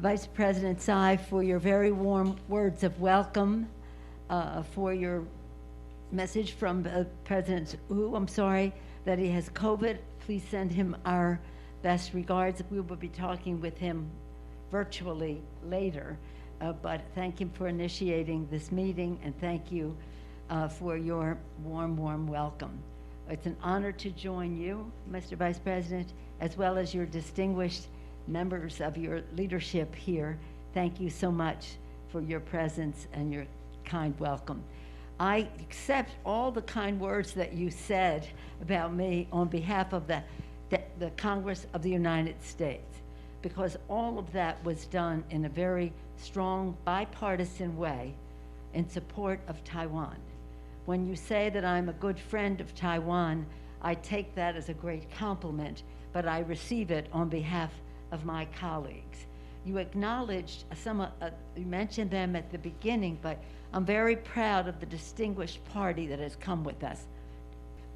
Vice President Tsai, for your very warm words of welcome, for your message from President Wu. I'm sorry that he has COVID. Please send him our best regards. We will be talking with him virtually later, but thank him for initiating this meeting, and thank you for your warm welcome. It's an honor to join you, Mr. Vice President, as well as your distinguished members of your leadership here. Thank you so much for your presence and your kind welcome. I accept all the kind words that you said about me on behalf of the Congress of the United States, because all of that was done in a very strong bipartisan way in support of Taiwan. When you say that I'm a good friend of Taiwan, I take that as a great compliment, but I receive it on behalf of my colleagues. You acknowledged you mentioned them at the beginning, but I'm very proud of the distinguished party that has come with us.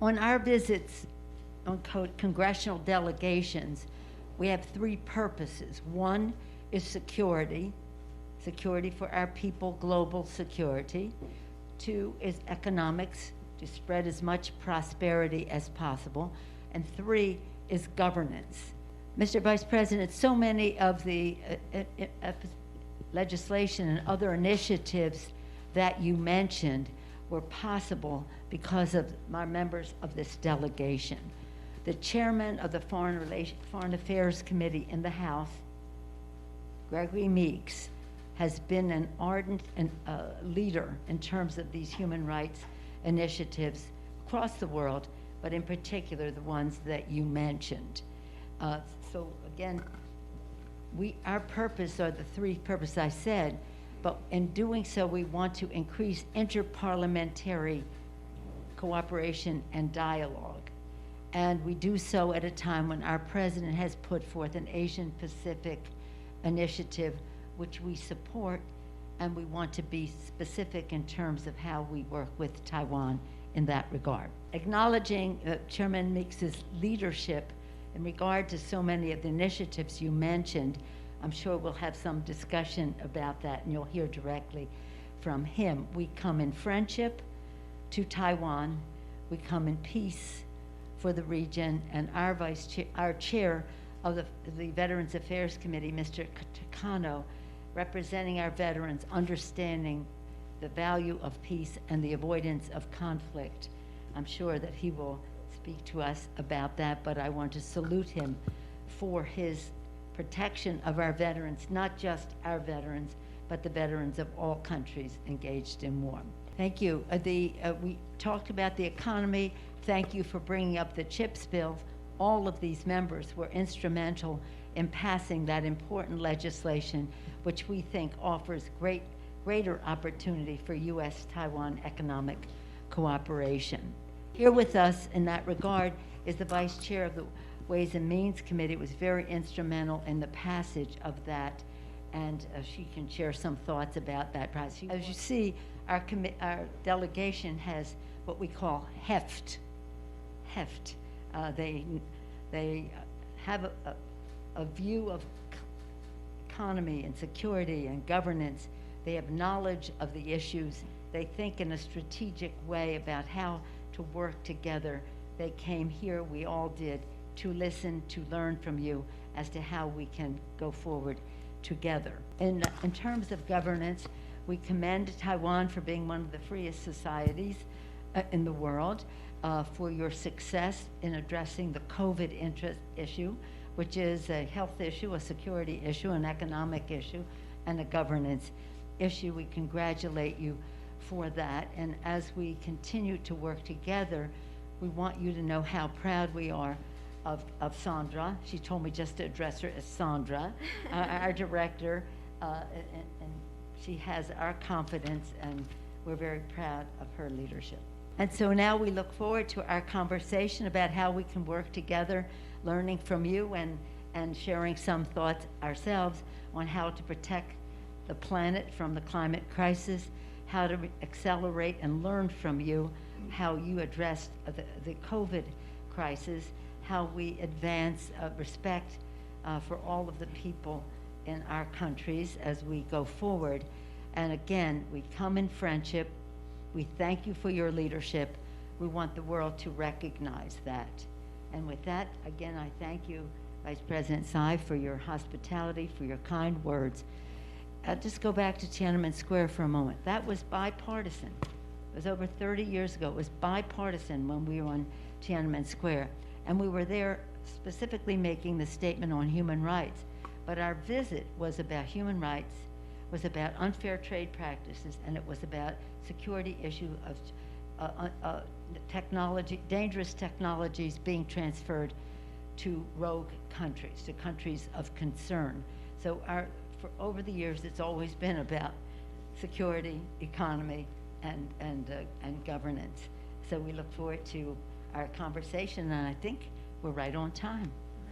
On our visits on congressional delegations, we have three purposes. One is security for our people, global security. Two is economics, to spread as much prosperity as possible. And three is governance. Mr. Vice President, so many of the legislation and other initiatives that you mentioned were possible because of my members of this delegation. The chairman of the Foreign Affairs Committee in the House, Gregory Meeks, has been an ardent leader in terms of these human rights initiatives across the world, but in particular the ones that you mentioned. So again, our purpose are the three purposes I said, but in doing so, we want to increase interparliamentary cooperation and dialogue. And we do so at a time when our president has put forth an Asian Pacific initiative, which we support, and we want to be specific in terms of how we work with Taiwan in that regard. Acknowledging Chairman Meeks's leadership in regard to so many of the initiatives you mentioned, I'm sure we'll have some discussion about that, and you'll hear directly from him. We come in friendship to Taiwan. We come in peace for the region, and our chair of the Veterans Affairs Committee, Mr. Takano, representing our veterans, understanding the value of peace and the avoidance of conflict. I'm sure that he will speak to us about that, but I want to salute him for his protection of our veterans, not just our veterans, but the veterans of all countries engaged in war. Thank you. We talked about the economy. Thank you for bringing up the CHIPS bill. All of these members were instrumental in passing that important legislation, which we think offers greater opportunity for U.S.-Taiwan economic cooperation. Here with us in that regard is the Vice Chair of the Ways and Means Committee. It was very instrumental in the passage of that, and she can share some thoughts about that process. As you see, our delegation has what we call heft. They have a view of economy and security and governance. They have knowledge of the issues. They think in a strategic way about how to work together. They came here, we all did, to listen, to learn from you as to how we can go forward together. In terms of governance, we commend Taiwan for being one of the freest societies in the world, for your success in addressing the COVID issue, which is a health issue, a security issue, an economic issue, and a governance issue. We congratulate you for that. And as we continue to work together, we want you to know how proud we are of Sandra. She told me just to address her as Sandra, our director, and she has our confidence, and we're very proud of her leadership. And so now we look forward to our conversation about how we can work together, learning from you and sharing some thoughts ourselves on how to protect the planet from the climate crisis, how to accelerate and learn from you how you addressed the COVID crisis, how we advance respect for all of the people in our countries as we go forward. And again, we come in friendship. We thank you for your leadership. We want the world to recognize that. And with that, again, I thank you, Vice President Tsai, for your hospitality, for your kind words. I'll just go back to Tiananmen Square for a moment. That was bipartisan. It was over 30 years ago. It was bipartisan when we were on Tiananmen Square. And we were there specifically making the statement on human rights. But our visit was about human rights, was about unfair trade practices, and it was about security issue of technology, dangerous technologies being transferred to rogue countries, to countries of concern. So for over the years, it's always been about security, economy, and governance. So we look forward to our conversation, and I think we're right on time.